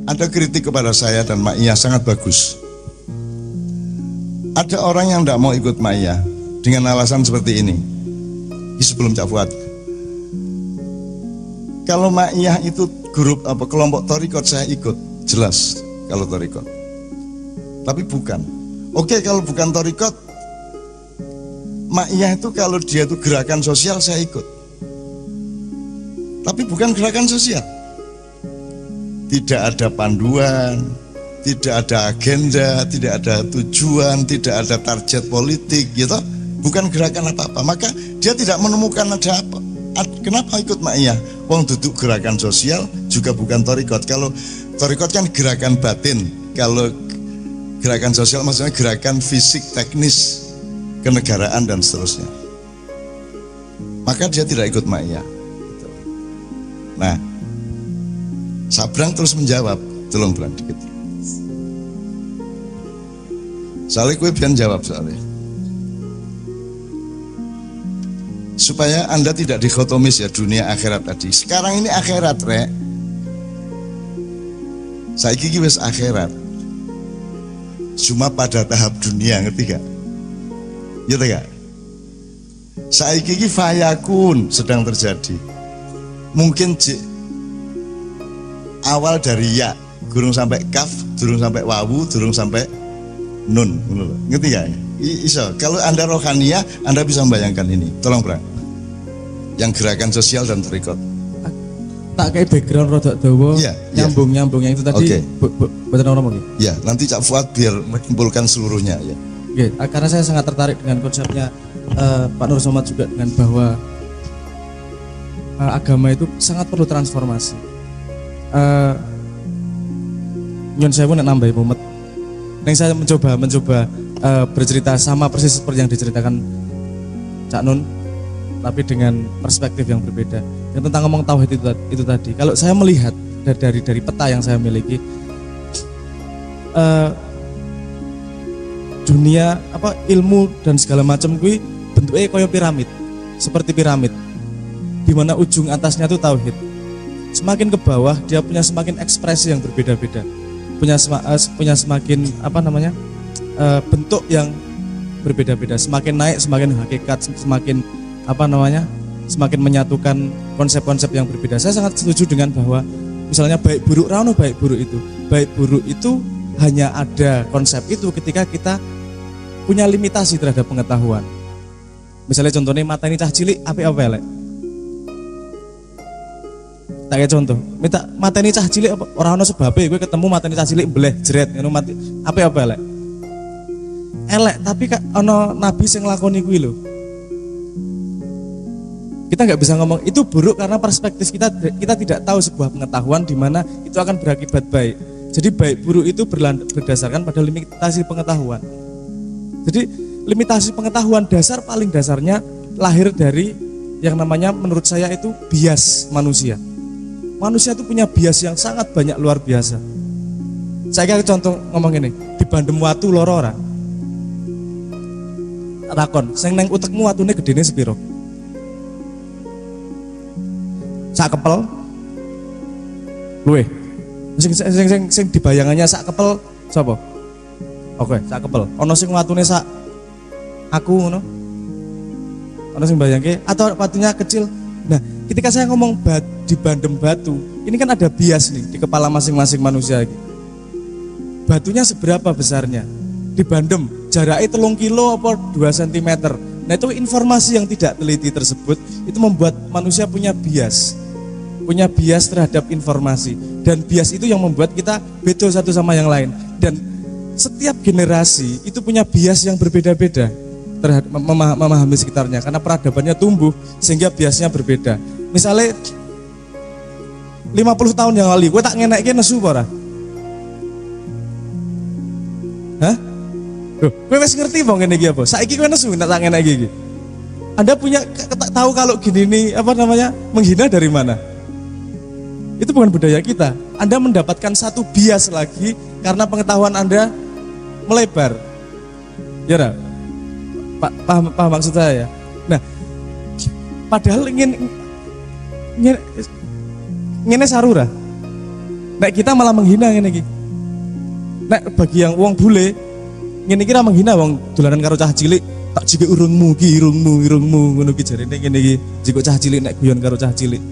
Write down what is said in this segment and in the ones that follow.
ada kritik kepada saya dan Ma'iyah sangat bagus. Ada orang yang tidak mau ikut Ma'iyah dengan alasan seperti ini. Ini sebelum Cak Fuad. Kalau Ma'iyah itu grup kelompok Thariqat saya ikut, jelas kalau Thariqat. Tapi bukan. Oke, kalau bukan Thariqat, Ma'iyah itu kalau dia itu gerakan sosial saya ikut. Tapi bukan gerakan sosial. Tidak ada panduan, tidak ada agenda, tidak ada tujuan, tidak ada target politik, gitu. Bukan gerakan apa-apa. Maka dia tidak menemukan ada apa. Kenapa ikut Ma'iyah? Wong duduk gerakan sosial juga bukan Thariqat. Kalau Thariqat kan gerakan batin. Kalau gerakan sosial maksudnya gerakan fisik, teknis, kenegaraan dan seterusnya. Maka dia tidak ikut Ma'iyah. Nah, Sabrang terus menjawab, tolong Bran dikit. Soalnya gue biar jawab soalnya. Supaya Anda tidak dikotomis ya dunia akhirat tadi. Sekarang ini akhirat, Rek. Saiki iki wis akhirat. Cuma pada tahap dunia, ngerti gak? Ya gak? Saiki iki fayakun sedang terjadi. Mungkin awal dari ya, durung sampai kaf, durung sampai wawu, durung sampai nun, ngerti gak? Iso. Kalau Anda rohaniyah, Anda bisa membayangkan ini. Tolong Bang. Yang gerakan sosial dan Thariqat. Tak kayak background rodok dawa, nyambung yang itu tadi. Betul ngomong. Ya, nanti Cak Fuad biar mengumpulkan seluruhnya ya. Oke, karena saya sangat tertarik dengan konsepnya Pak Nur Somad juga dengan bahwa agama itu sangat perlu transformasi. Nyon saya pun nambah mumet. Yang saya mencoba bercerita sama persis seperti yang diceritakan Cak Nun, tapi dengan perspektif yang berbeda. Yang tentang ngomong tauhid itu tadi. Kalau saya melihat dari peta yang saya miliki, dunia ilmu dan segala macam gue bentuknya kayak piramid, seperti piramid, di mana ujung atasnya itu tauhid. Semakin ke bawah dia punya semakin ekspresi yang berbeda-beda, punya semakin bentuk yang berbeda-beda. Semakin naik semakin hakikat, semakin semakin menyatukan konsep-konsep yang berbeda. Saya sangat setuju dengan bahwa misalnya baik buruk rano baik buruk itu hanya ada konsep itu ketika kita punya limitasi terhadap pengetahuan. Misalnya contohnya mata ini cah cilik apa elek. Tak kayak contoh, mata ini cah cilik orang ono sebabnya gue ketemu mata ini cah cilik beleh jeret ngono mati apa elek. Elek tapi ono nabi sing nglakoni kuwi lho. Kita nggak bisa ngomong itu buruk karena perspektif kita tidak tahu sebuah pengetahuan di mana itu akan berakibat baik. Jadi baik buruk itu berdasarkan pada limitasi pengetahuan. Jadi limitasi pengetahuan paling dasarnya lahir dari yang namanya menurut saya itu bias manusia. Manusia itu punya bias yang sangat banyak, luar biasa. Saya kayak contoh ngomong ini, di Bandem watu loro ora? Takon, sing neng utekmu watune gedene sepiro? Sak kepel? Luwe. Sing dibayangannya sak kepel sapa? Oke, sak kepel. Ono sing watune sak aku ngono. Ono sing bayangke atau watunya kecil. Nah, ketika saya ngomong di Bandem batu, ini kan ada bias nih di kepala masing-masing manusia. Batunya seberapa besarnya? Di Bandem jaraknya 3 kilo apa 2 cm. Nah itu informasi yang tidak teliti tersebut itu membuat manusia punya bias terhadap informasi, dan bias itu yang membuat kita beda satu sama yang lain. Dan setiap generasi itu punya bias yang berbeda-beda terhadap memahami sekitarnya karena peradabannya tumbuh sehingga biasnya berbeda. Misalnya 50 tahun yang lalu gue tak ngenekke nesu ora? Hah? Loh, gue masih ngerti bang ngene iki apa? Saiki gue nesu tak ngenekke iki. Anda punya tahu kalau gini nih menghina dari mana? Itu bukan budaya kita. Anda mendapatkan satu bias lagi karena pengetahuan Anda melebar. Ya ora? Paham maksud saya ya? Nah, padahal ingin sarura. Nek kita malah menghina ngene iki. Nek bagi yang wong bule ngene iki ra menghina wong dolanan karo cah cilik, tak jike urungmu ki irungmu ngono ki jarene ngene iki. Jiko cah cilik nek guyon karo cah cilik.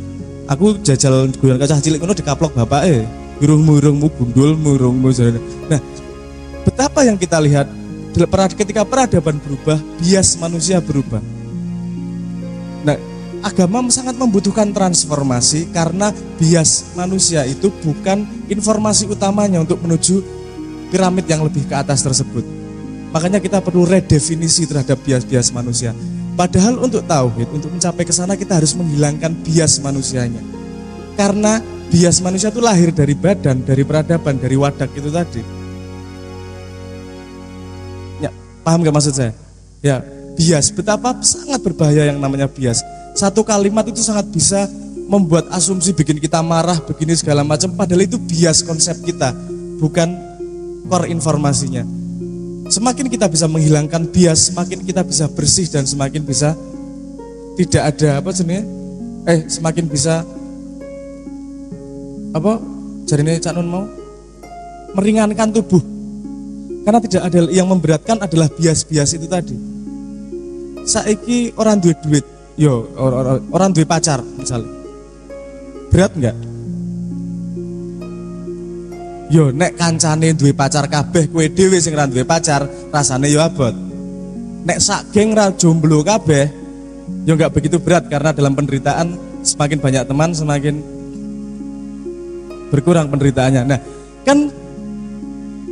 Aku jajal guyon karo cah cilik ngono dikaplok bapake. Irungmu gundulmu irungmu jarene. Nah, betapa yang kita lihat ketika peradaban berubah, bias manusia berubah. Nah, agama sangat membutuhkan transformasi karena bias manusia itu bukan informasi utamanya untuk menuju piramid yang lebih ke atas tersebut. Makanya kita perlu redefinisi terhadap bias-bias manusia. Padahal untuk tauhid, untuk mencapai ke sana kita harus menghilangkan bias manusianya. Karena bias manusia itu lahir dari badan, dari peradaban, dari wadak itu tadi. Ya, paham gak maksud saya? Ya, bias, betapa sangat berbahaya yang namanya bias. Satu kalimat itu sangat bisa membuat asumsi, bikin kita marah, begini segala macam. Padahal itu bias konsep kita, bukan core informasinya. Semakin kita bisa menghilangkan bias, semakin kita bisa bersih dan semakin bisa tidak ada semakin bisa jarine Cak Nun mau meringankan tubuh. Karena tidak ada yang memberatkan adalah bias-bias itu tadi. Saiki orang duit duit. Yo, orang duwe pacar misalnya, berat enggak? Yo, nek kancane duwe pacar kabeh, kowe dhewe sing ra duwe pacar, rasane yo abot. Nek sak geng ra jomblo kabeh, yo enggak begitu berat karena dalam penderitaan semakin banyak teman semakin berkurang penderitaannya. Nah, kan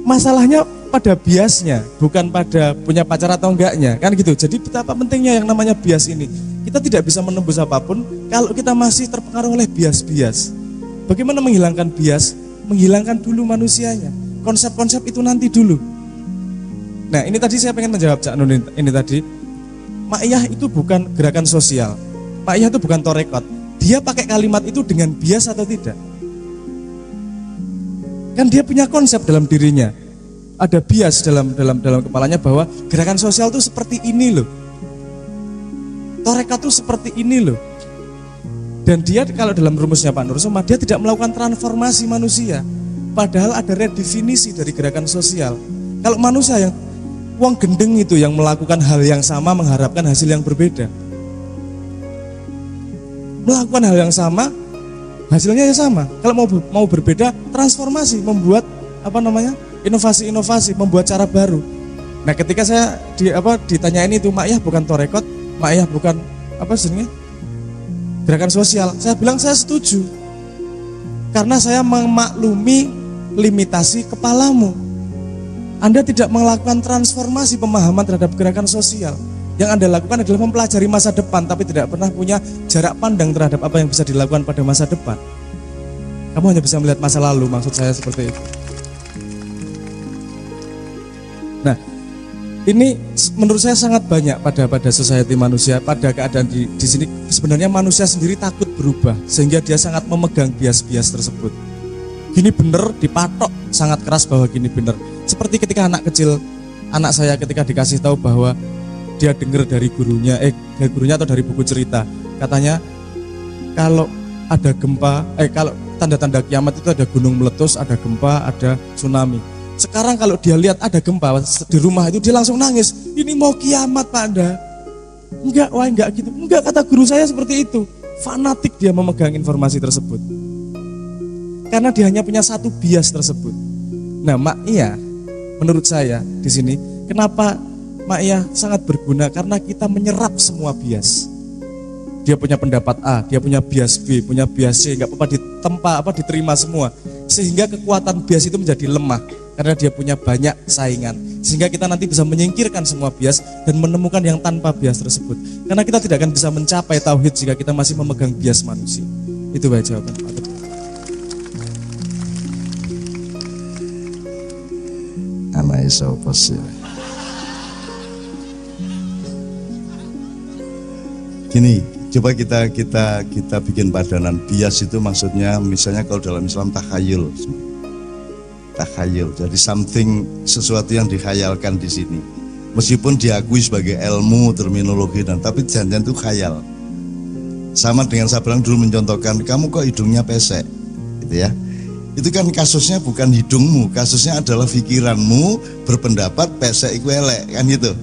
masalahnya pada biasnya, bukan pada punya pacar atau enggaknya, kan gitu. Jadi betapa pentingnya yang namanya bias ini. Kita tidak bisa menembus apapun kalau kita masih terpengaruh oleh bias-bias. Bagaimana menghilangkan bias? Menghilangkan dulu manusianya. Konsep-konsep itu nanti dulu. Nah, ini tadi saya pengen menjawab Cak Nun ini tadi. Ma'iyah itu bukan gerakan sosial. Ma'iyah itu bukan torekot. Dia pakai kalimat itu dengan bias atau tidak? Kan dia punya konsep dalam dirinya. Ada bias dalam kepalanya bahwa gerakan sosial itu seperti ini loh. Torekat itu seperti ini loh. Dan dia kalau dalam rumusnya Pak Nur Soma, dia tidak melakukan transformasi manusia. Padahal ada redefinisi dari gerakan sosial. Kalau manusia yang wong gendeng itu yang melakukan hal yang sama mengharapkan hasil yang berbeda. Melakukan hal yang sama, hasilnya yang sama. Kalau mau berbeda, transformasi, membuat inovasi-inovasi, membuat cara baru. Nah, ketika saya ditanyain itu, Ma'iyah bukan torekot, Ma'iyah bukan gerakan sosial, saya bilang saya setuju. Karena saya memaklumi limitasi kepalamu. Anda tidak melakukan transformasi pemahaman terhadap gerakan sosial. Yang Anda lakukan adalah mempelajari masa depan, tapi tidak pernah punya jarak pandang terhadap apa yang bisa dilakukan pada masa depan. Kamu hanya bisa melihat masa lalu, maksud saya seperti itu. Nah, ini menurut saya sangat banyak pada society manusia, pada keadaan di sini. Sebenarnya manusia sendiri takut berubah, sehingga dia sangat memegang bias-bias tersebut. Gini bener, dipatok sangat keras bahwa gini bener. Seperti ketika anak kecil, anak saya ketika dikasih tahu bahwa dia dengar dari gurunya atau dari buku cerita, katanya kalau ada gempa, kalau tanda-tanda kiamat itu ada gunung meletus, ada gempa, ada tsunami. Sekarang kalau dia lihat ada gempa di rumah itu, dia langsung nangis. Ini mau kiamat Pak Anda. Enggak gitu. Enggak, kata guru saya seperti itu. Fanatik dia memegang informasi tersebut. Karena dia hanya punya satu bias tersebut. Nah, Ma'iyah menurut saya di sini, kenapa Ma'iyah sangat berguna? Karena kita menyerap semua bias. Dia punya pendapat A, dia punya bias B, punya bias C, enggak apa-apa diterima semua. Sehingga kekuatan bias itu menjadi lemah. Karena dia punya banyak saingan, sehingga kita nanti bisa menyingkirkan semua bias dan menemukan yang tanpa bias tersebut. Karena kita tidak akan bisa mencapai tauhid jika kita masih memegang bias manusia. Itu baik jawaban Pak. Anak iso sih. Gini, coba kita bikin padanan. Bias itu maksudnya, misalnya kalau dalam Islam takhayul. Jadi sesuatu yang dikhayalkan di sini. Meskipun diakui sebagai ilmu, terminologi tapi jangan itu khayal. Sama dengan saya bilang dulu mencontohkan, kamu kok hidungnya pesek, gitu ya. Itu kan kasusnya bukan hidungmu, kasusnya adalah pikiranmu berpendapat pesek iku elek, kan gitu.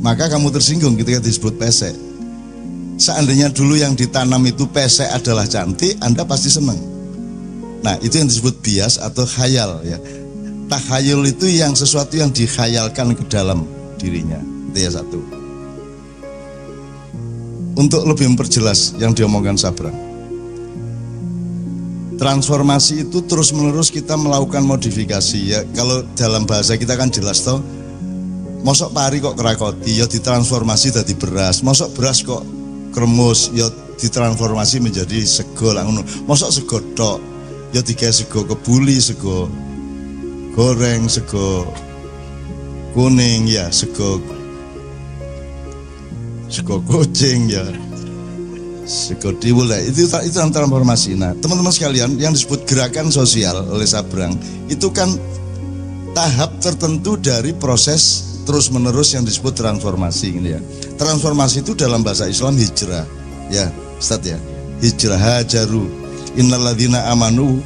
Maka kamu tersinggung ketika disebut pesek. Seandainya dulu yang ditanam itu pesek adalah cantik, Anda pasti senang. Nah, itu yang disebut bias atau khayal ya. Takhayul itu yang sesuatu yang dikhayalkan ke dalam dirinya. Itu ya satu. Untuk lebih memperjelas yang diomongkan Sabrang, transformasi itu terus menerus kita melakukan modifikasi ya. Kalau dalam bahasa kita kan jelas toh, mosok pari kok kerakoti ya ditransformasi jadi beras, mosok beras kok kremus ya ditransformasi menjadi sego lah ngono. Mosok sego tok ya digawe sego kebuli, sego goreng, sego kuning ya, sego kucing ya, sego tiwul ya. Itu transformasi. Nah, teman-teman sekalian, yang disebut gerakan sosial oleh Sabrang itu kan tahap tertentu dari proses terus menerus yang disebut transformasi ini ya. Transformasi itu dalam bahasa Islam hijrah ya, Ustaz ya. Hijrah, hajaru innalladzina amanu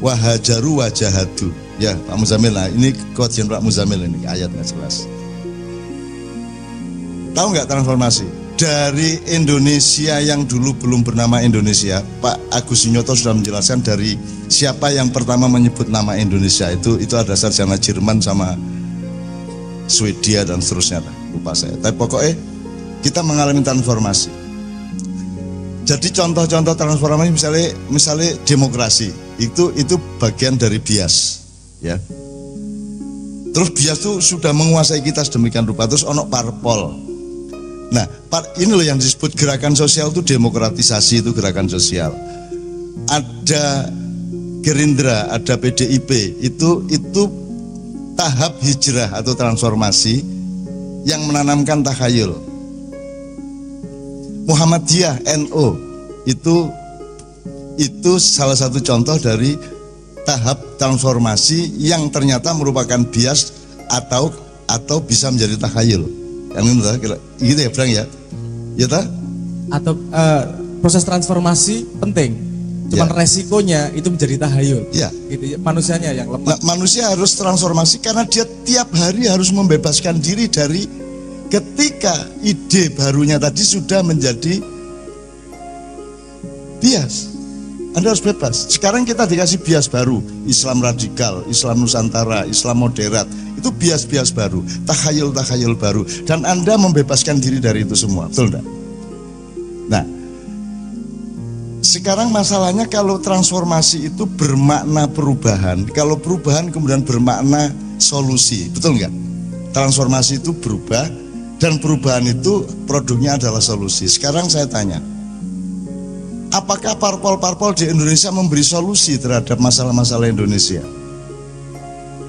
wa hajaru wa jahadu. Ya, Pak Muzamil, nah ini kajian Pak Muzamil ini ayatnya jelas. Tahu nggak transformasi? Dari Indonesia yang dulu belum bernama Indonesia, Pak Agus Sunyoto sudah menjelaskan dari siapa yang pertama menyebut nama Indonesia itu ada sarjana Jerman sama Swedia dan seterusnya, lupa saya. Tapi pokoknya kita mengalami transformasi. Jadi contoh-contoh transformasi misalnya demokrasi itu bagian dari bias, ya. Terus bias itu sudah menguasai kita sedemikian rupa. Terus ono parpol. Nah, ini loh yang disebut gerakan sosial itu demokratisasi, itu gerakan sosial. Ada Gerindra, ada PDIP, itu tahap hijrah atau transformasi yang menanamkan takhayul. Muhammadiyah, NU itu salah satu contoh dari tahap transformasi yang ternyata merupakan bias atau bisa menjadi takhayul. Yang ini gitu ya, Bang ya. Ya ta? Atau proses transformasi penting. Cuman ya, resikonya itu menjadi tahayul. Ya. Gitu, manusianya yang lemah. Nah, manusia harus transformasi karena dia tiap hari harus membebaskan diri dari ketika ide barunya tadi sudah menjadi bias. Anda harus bebas. Sekarang kita dikasih bias baru, Islam radikal, Islam Nusantara, Islam moderat. Itu bias-bias baru, takhayul-takhayul baru. Dan Anda membebaskan diri dari itu semua, betul enggak? Nah, sekarang masalahnya kalau transformasi itu bermakna perubahan, kalau perubahan kemudian bermakna solusi, betul enggak? Transformasi itu berubah dan perubahan itu produknya adalah solusi. Sekarang saya tanya, apakah parpol-parpol di Indonesia memberi solusi terhadap masalah-masalah Indonesia?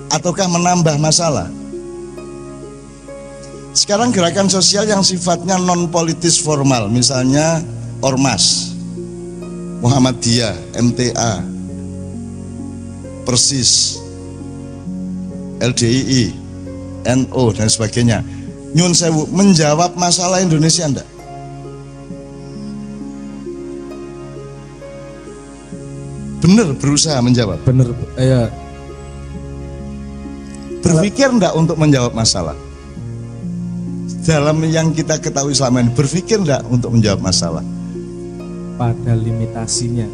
Ataukah menambah masalah? Sekarang gerakan sosial yang sifatnya non politis formal, misalnya Ormas, Muhammadiyah, MTA, Persis, LDII, NU dan sebagainya, nyun sewu, menjawab masalah Indonesia enggak? Bener berusaha menjawab? Bener, ya. Berpikir enggak untuk menjawab masalah? Dalam yang kita ketahui selama ini, berpikir enggak untuk menjawab masalah? Pada limitasinya.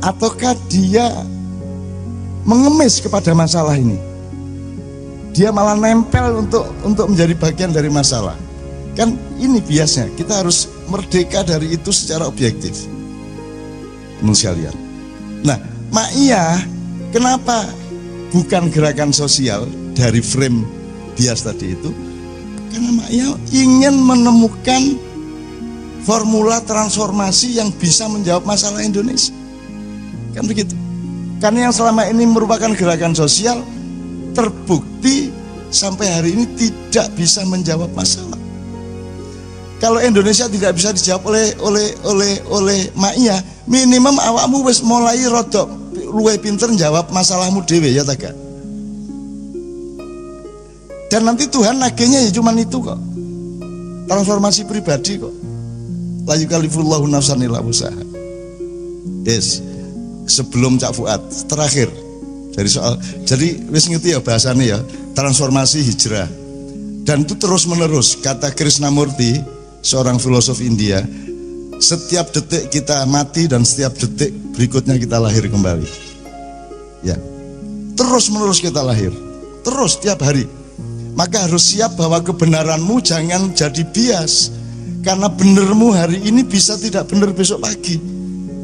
Ataukah dia mengemis kepada masalah ini? Dia malah nempel untuk menjadi bagian dari masalah. Kan ini biasanya, kita harus merdeka dari itu secara objektif. Menurut sekalian. Nah, Ma'iyah kenapa bukan gerakan sosial dari frame bias tadi itu? Karena Ma'iyah ingin menemukan formula transformasi yang bisa menjawab masalah Indonesia. Kan begitu. Karena yang selama ini merupakan gerakan sosial terbukti sampai hari ini tidak bisa menjawab masalah. Kalau Indonesia tidak bisa dijawab oleh Ma'iyah, minimum awakmu wis mulai rodok luwe pinter jawab masalahmu dhewe ya ta gak? Dan nanti Tuhan nagihnya ya cuman itu kok. Transformasi pribadi kok. La yukallifullahu nafsan illa wus'aha. Yes. sebelum Cak Fuad terakhir dari soal, jadi wis ngerti ya bahasanya ya, transformasi hijrah. Dan itu terus menerus, kata Krishnamurti, seorang filosof India, setiap detik kita mati dan setiap detik berikutnya kita lahir kembali. Ya, terus menerus kita lahir, terus tiap hari. Maka harus siap bahwa kebenaranmu jangan jadi bias, karena benermu hari ini bisa tidak benar besok pagi,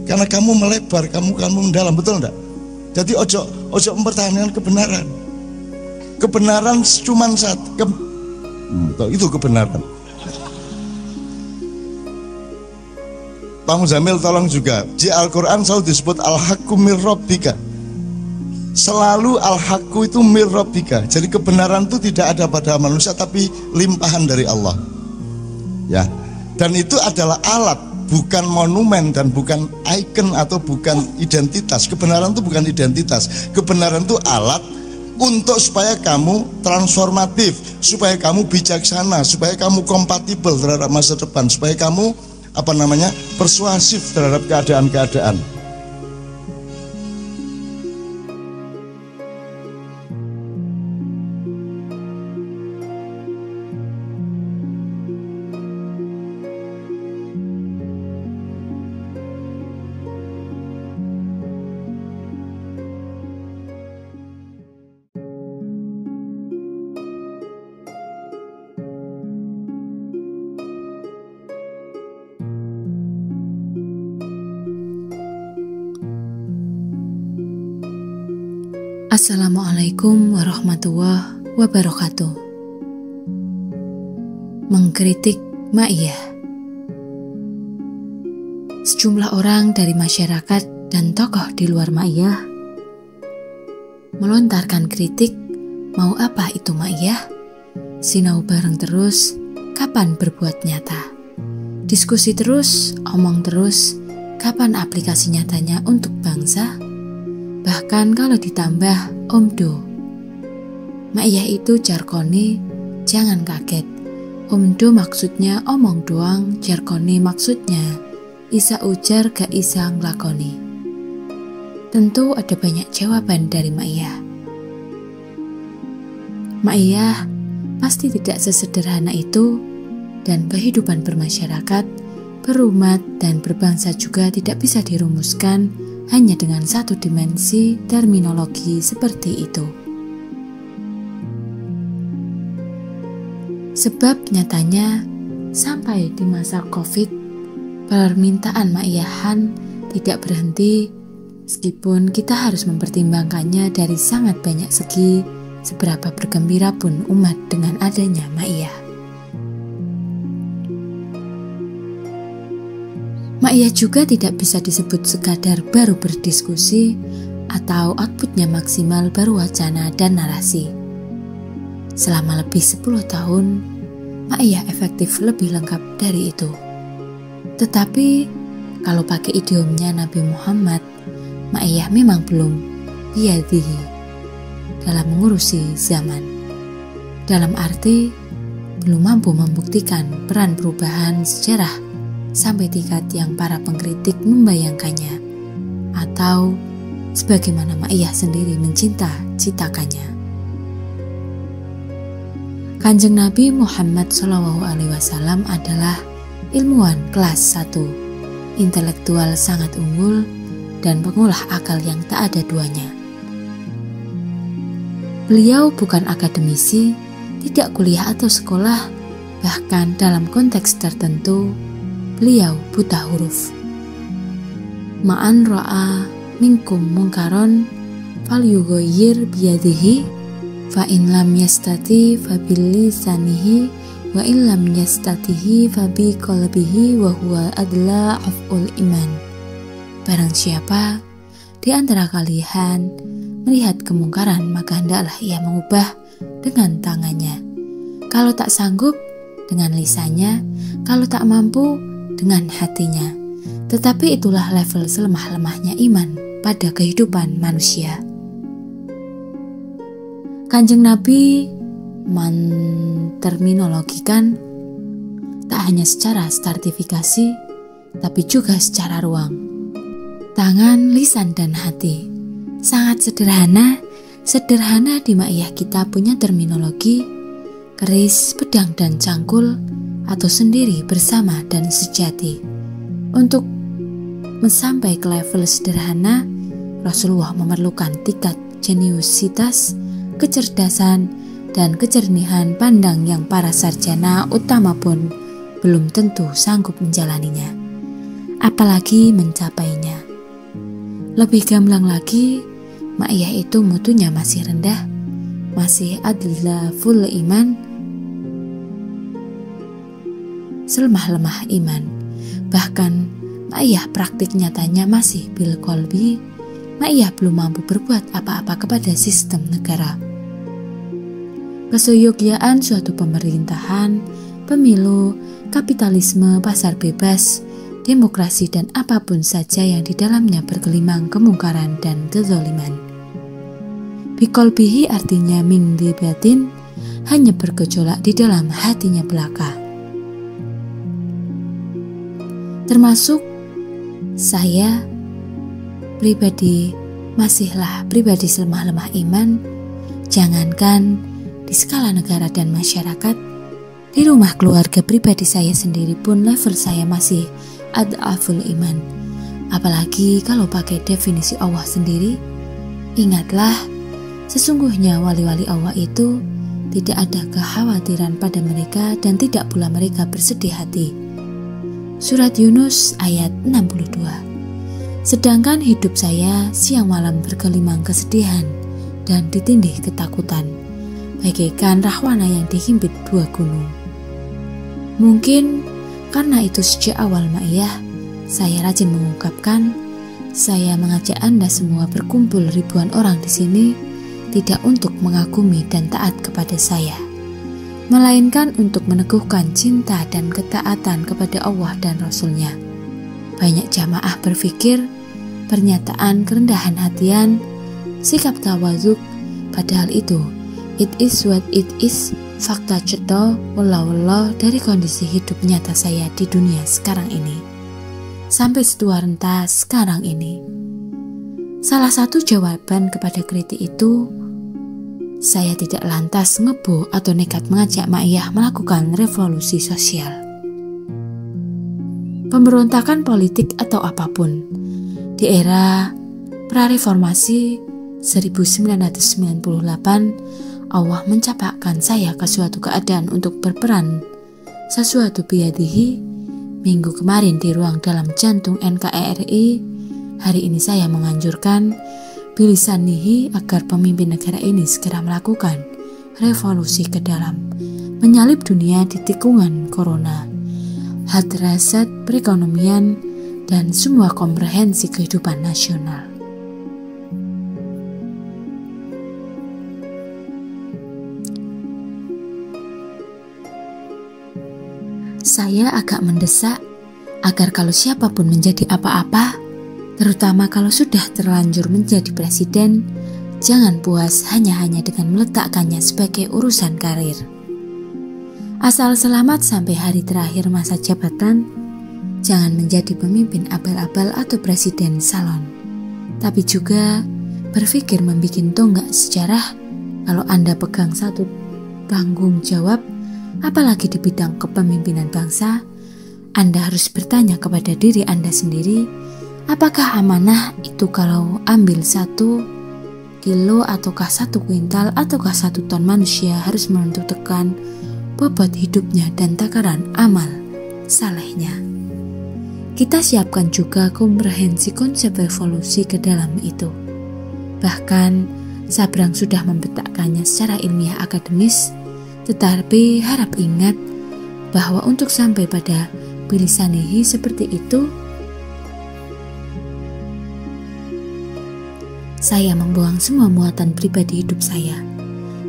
karena kamu melebar, kamu mendalam, betul enggak? Jadi ojo mempertahankan kebenaran. Kebenaran cuma satu, itu kebenaran. Pak Muzamil tolong juga, di Al-Quran selalu disebut al-haqqu mir rabbika. Selalu al-haqqu itu mir rabbika. Jadi kebenaran itu tidak ada pada manusia, tapi limpahan dari Allah. Ya, dan itu adalah alat, bukan monumen dan bukan ikon atau bukan identitas. Kebenaran itu bukan identitas. Kebenaran itu alat untuk supaya kamu transformatif, supaya kamu bijaksana, supaya kamu kompatibel terhadap masa depan, supaya kamu persuasif terhadap keadaan-keadaan. Assalamualaikum warahmatullahi wabarakatuh. Mengkritik Ma'iyah. Sejumlah orang dari masyarakat dan tokoh di luar Ma'iyah melontarkan kritik, mau apa itu Ma'iyah? Sinau bareng terus, kapan berbuat nyata? Diskusi terus, omong terus, kapan aplikasi nyatanya untuk bangsa? Bahkan kalau ditambah omdo. Ma'iyah itu jargone, jangan kaget. Omdo maksudnya omong doang, jargone maksudnya isa ujar gak isa nglakoni. Tentu ada banyak jawaban dari Ma'iyah. Ma'iyah pasti tidak sesederhana itu, dan kehidupan bermasyarakat, berumat dan berbangsa juga tidak bisa dirumuskan hanya dengan satu dimensi terminologi seperti itu. Sebab nyatanya sampai di masa Covid, permintaan Ma'iyahan tidak berhenti, meskipun kita harus mempertimbangkannya dari sangat banyak segi, seberapa bergembira pun umat dengan adanya Ma'iyah. Ma'iyah juga tidak bisa disebut sekadar baru berdiskusi atau outputnya maksimal baru wacana dan narasi. Selama lebih 10 tahun, Ma'iyah efektif lebih lengkap dari itu. Tetapi, kalau pakai idiomnya Nabi Muhammad, Ma'iyah memang belum biyadihi dalam mengurusi zaman. Dalam arti, belum mampu membuktikan peran perubahan sejarah sampai tingkat yang para pengkritik membayangkannya, atau sebagaimana Ma'iyah sendiri mencita-citakannya. Kanjeng Nabi Muhammad SAW adalah ilmuwan kelas 1, intelektual sangat unggul, dan pengolah akal yang tak ada duanya. Beliau bukan akademisi, tidak kuliah atau sekolah, bahkan dalam konteks tertentu, beliau buta huruf. Ma'an ra'a minkum mungkaron fal yughayyir biyadihi fa in lam yastati fa bilisanihi wa in lam yastatihi fa bi qalbihi wa huwa adla af'ul iman. Barang siapa di antara kalian melihat kemungkaran, maka hendaklah ia mengubah dengan tangannya. Kalau tak sanggup, dengan lisannya. Kalau tak mampu, dengan hatinya. Tetapi itulah level selemah-lemahnya iman pada kehidupan manusia. Kanjeng Nabi menterminologikan tak hanya secara stratifikasi, tapi juga secara ruang. tangan, lisan, dan hati. Sangat sederhana di Maiyah kita punya terminologi keris, pedang, dan cangkul, atau sendiri, bersama, dan sejati. Untuk sampai ke level sederhana, Rasulullah memerlukan tingkat jeniusitas, kecerdasan, dan kejernihan pandang yang para sarjana utama pun belum tentu sanggup menjalaninya, apalagi mencapainya. Lebih gamblang lagi, Maiyah itu mutunya masih rendah, masih adlaful iman, selemah-lemah iman. Bahkan Maiyah praktik nyatanya masih bil qalbi. Maiyah belum mampu berbuat apa-apa kepada sistem negara. Keseyogyaan suatu pemerintahan, pemilu, kapitalisme, pasar bebas, demokrasi, dan apapun saja yang di dalamnya bergelimang kemungkaran dan kezaliman. Biqalbihi artinya min di batin, hanya bergejolak di dalam hatinya belaka. Termasuk saya pribadi, masihlah pribadi selemah-lemah iman. Jangankan di skala negara dan masyarakat, di rumah keluarga pribadi saya sendiri pun level saya masih ad'aful iman. Apalagi kalau pakai definisi Allah sendiri. Ingatlah, sesungguhnya wali-wali Allah itu tidak ada kekhawatiran pada mereka dan tidak pula mereka bersedih hati. Surat Yunus ayat 62. Sedangkan hidup saya siang malam bergelimang kesedihan dan ditindih ketakutan, bagaikan rahwana yang dihimpit dua gunung. Mungkin karena itu sejak awal Maiyah, saya rajin mengungkapkan, saya mengajak Anda semua berkumpul ribuan orang di sini tidak untuk mengagumi dan taat kepada saya, melainkan untuk meneguhkan cinta dan ketaatan kepada Allah dan Rasul-Nya. Banyak jamaah berpikir pernyataan kerendahan hatian, sikap tawaduk, padahal itu it is what it is, fakta ceto, wallah dari kondisi hidup nyata saya di dunia sekarang ini, sampai setua renta sekarang ini. Salah satu jawaban kepada kritik itu, saya tidak lantas ngebo atau nekat mengajak Maiyah melakukan revolusi sosial, pemberontakan politik atau apapun. Di era prareformasi 1998, Allah mencapakkan saya ke suatu keadaan untuk berperan sesuatu biyadihi. Minggu kemarin di ruang dalam jantung NKRI, hari ini saya menganjurkan bilisanihi agar pemimpin negara ini segera melakukan revolusi ke dalam, menyalip dunia di tikungan corona, hadrasat perekonomian, dan semua komprehensi kehidupan nasional. Saya agak mendesak agar kalau siapapun menjadi apa-apa, terutama kalau sudah terlanjur menjadi presiden, jangan puas hanya dengan meletakkannya sebagai urusan karir. Asal selamat sampai hari terakhir masa jabatan, jangan menjadi pemimpin abal-abal atau presiden salon. Tapi juga berpikir membuat tonggak sejarah. Kalau Anda pegang satu tanggung jawab, apalagi di bidang kepemimpinan bangsa, Anda harus bertanya kepada diri Anda sendiri, apakah amanah itu kalau ambil 1 kilo ataukah 1 kuintal ataukah 1 ton manusia harus menentukan bobot hidupnya dan takaran amal salehnya. Kita siapkan juga komprehensi konsep revolusi ke dalam itu. Bahkan Sabrang sudah membetakkannya secara ilmiah akademis, tetapi harap ingat bahwa untuk sampai pada bilisanihi seperti itu, saya membuang semua muatan pribadi hidup saya.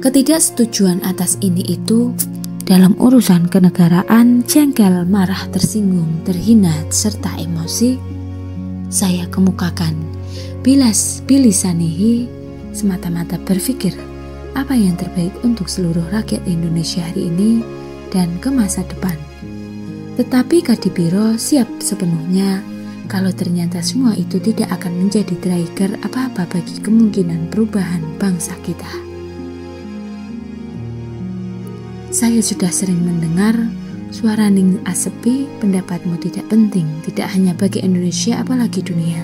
Ketidaksetujuan atas ini itu dalam urusan kenegaraan, jengkel, marah, tersinggung, terhina, serta emosi, saya kemukakan bilisanihi semata-mata berpikir apa yang terbaik untuk seluruh rakyat Indonesia hari ini dan ke masa depan. Tetapi Kadipiro siap sepenuhnya kalau ternyata semua itu tidak akan menjadi trigger apa-apa bagi kemungkinan perubahan bangsa kita. Saya sudah sering mendengar suara Ning Asepi, pendapatmu tidak penting, tidak hanya bagi Indonesia apalagi dunia.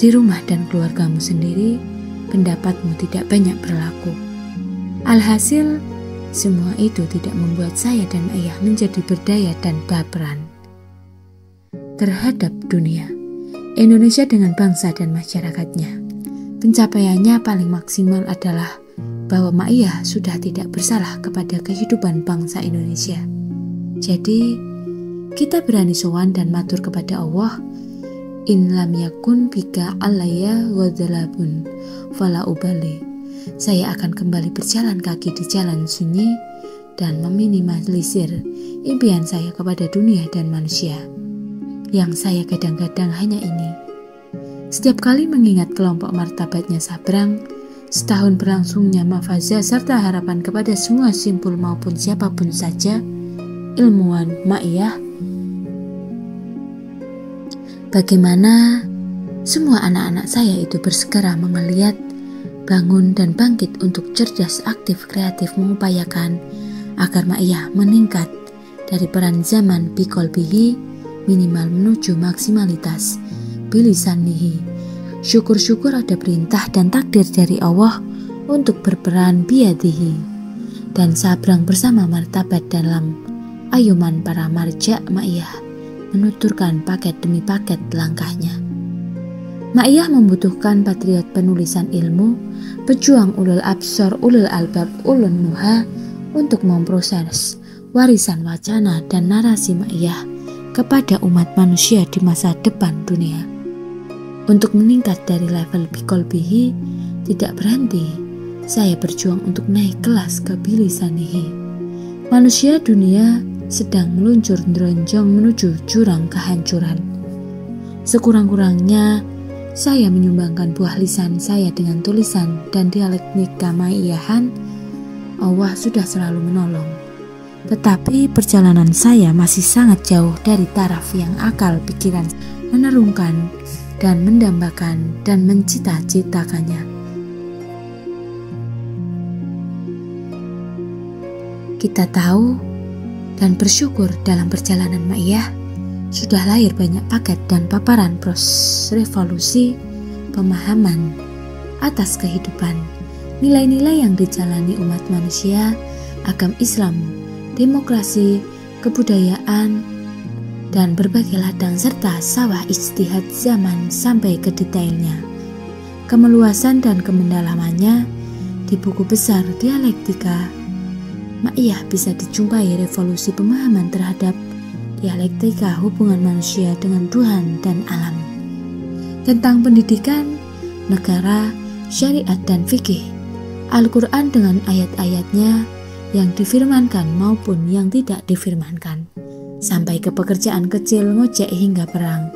Di rumah dan keluargamu sendiri, pendapatmu tidak banyak berlaku. Alhasil, semua itu tidak membuat saya dan ayah menjadi berdaya dan berperan terhadap dunia. Indonesia dengan bangsa dan masyarakatnya. Pencapaiannya paling maksimal adalah bahwa Ma'iyah sudah tidak bersalah kepada kehidupan bangsa Indonesia. Jadi, kita berani sowan dan matur kepada Allah, in lam yakun bika alaya ghadalabun fala ubali. Saya akan kembali berjalan kaki di jalan sunyi dan meminimalisir impian saya kepada dunia dan manusia. Yang saya kadang-kadang hanya ini. Setiap kali mengingat kelompok martabatnya Sabrang, setahun berlangsungnya Mafazah serta harapan kepada semua simpul maupun siapapun saja, ilmuwan Ma'iyah, bagaimana semua anak-anak saya itu bersegera mengeliat, bangun dan bangkit untuk cerdas, aktif, kreatif mengupayakan agar Ma'iyah meningkat dari peran zaman biqolbihi minimal menuju maksimalitas bilisanihi. Syukur-syukur ada perintah dan takdir dari Allah untuk berperan biyadihi, dan Sabrang bersama martabat dalam ayuman para marja Ma'iyah menuturkan paket demi paket langkahnya. Ma'iyah membutuhkan patriot penulisan ilmu, pejuang ulul absor, ulul albab, ulun nuha untuk memproses warisan wacana dan narasi Ma'iyah kepada umat manusia di masa depan dunia. Untuk meningkat dari level biqolbihi tidak berhenti, saya berjuang untuk naik kelas ke bilisanihi. Manusia dunia sedang meluncur neronjong menuju jurang kehancuran. Sekurang-kurangnya, saya menyumbangkan buah lisan saya dengan tulisan dan dialektika Ma'iyahan. Allah sudah selalu menolong. Tetapi perjalanan saya masih sangat jauh dari taraf yang akal pikiran menerungkan dan mendambakan dan mencita-citakannya. Kita tahu dan bersyukur dalam perjalanan Ma'iyah sudah lahir banyak paket dan paparan proses revolusi pemahaman atas kehidupan, nilai-nilai yang dijalani umat manusia, agama Islam, demokrasi, kebudayaan, dan berbagai ladang serta sawah ijtihad zaman sampai ke detailnya. Kemeluasan dan kemendalamannya di buku besar dialektika Ma'iyah bisa dijumpai revolusi pemahaman terhadap dialektika hubungan manusia dengan Tuhan dan alam. Tentang pendidikan, negara, syariat dan fikih, Al-Quran dengan ayat-ayatnya yang difirmankan maupun yang tidak difirmankan, sampai ke pekerjaan kecil, ngojek hingga perang.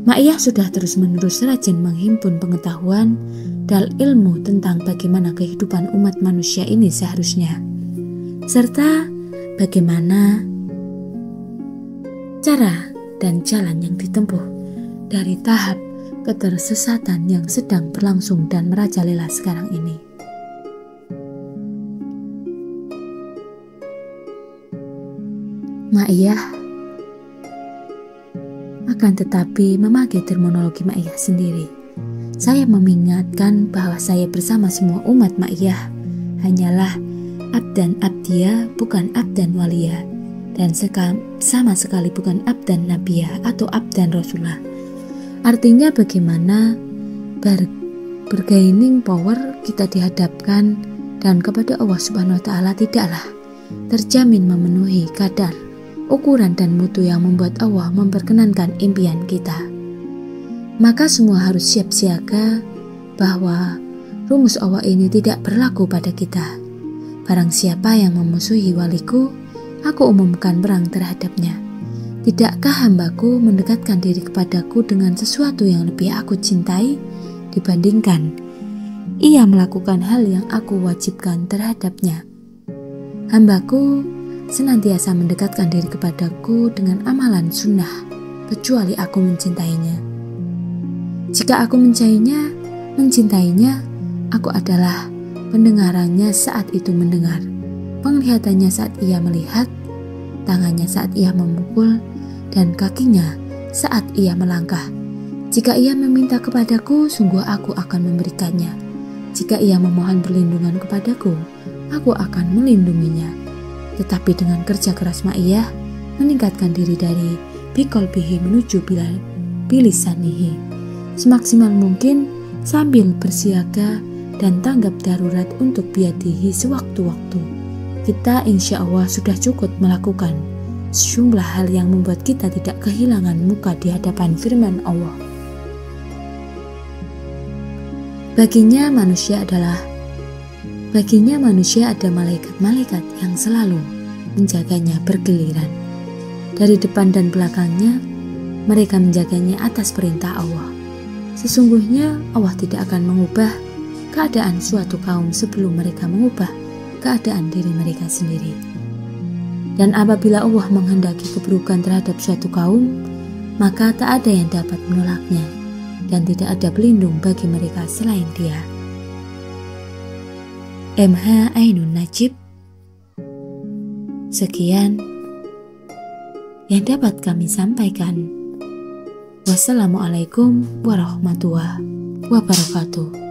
Ma'iyah sudah terus-menerus rajin menghimpun pengetahuan dan ilmu tentang bagaimana kehidupan umat manusia ini seharusnya, serta bagaimana cara dan jalan yang ditempuh dari tahap ketersesatan yang sedang berlangsung dan merajalela sekarang ini. Ma'iyah akan tetapi memakai terminologi Ma'iyah sendiri. Saya mengingatkan bahwa saya bersama semua umat Ma'iyah hanyalah abdan abdiyah, bukan abdan waliyah, dan sama sekali bukan abdan nabiyah atau abdan rasulah. Artinya bagaimana bargaining power kita dihadapkan dan kepada Allah Subhanahu wa Ta'ala tidaklah terjamin memenuhi kadar, ukuran dan mutu yang membuat Allah memperkenankan impian kita. Maka semua harus siap siaga bahwa rumus Allah ini tidak berlaku pada kita. Barang siapa yang memusuhi waliku, aku umumkan perang terhadapnya. Tidakkah hambaku mendekatkan diri kepadaku dengan sesuatu yang lebih aku cintai dibandingkan ia melakukan hal yang aku wajibkan terhadapnya? Hambaku senantiasa mendekatkan diri kepadaku dengan amalan sunnah kecuali aku mencintainya. Jika aku mencintainya, aku adalah pendengarannya saat itu mendengar, penglihatannya saat ia melihat, tangannya saat ia memukul, dan kakinya saat ia melangkah. Jika ia meminta kepadaku, sungguh aku akan memberikannya. Jika ia memohon perlindungan kepadaku, aku akan melindunginya. Tetapi dengan kerja keras Ma'iyah, meningkatkan diri dari biqalbihi menuju bilisanihi, semaksimal mungkin sambil bersiaga dan tanggap darurat untuk biadihi sewaktu-waktu. Kita insya Allah sudah cukup melakukan sejumlah hal yang membuat kita tidak kehilangan muka di hadapan firman Allah. Baginya manusia ada malaikat-malaikat yang selalu menjaganya bergiliran. Dari depan dan belakangnya, mereka menjaganya atas perintah Allah. Sesungguhnya Allah tidak akan mengubah keadaan suatu kaum sebelum mereka mengubah keadaan diri mereka sendiri. Dan apabila Allah menghendaki keburukan terhadap suatu kaum, maka tak ada yang dapat menolaknya, dan tidak ada pelindung bagi mereka selain Dia. MH Ainun Najib. Sekian yang dapat kami sampaikan. Wassalamualaikum warahmatullahi wabarakatuh.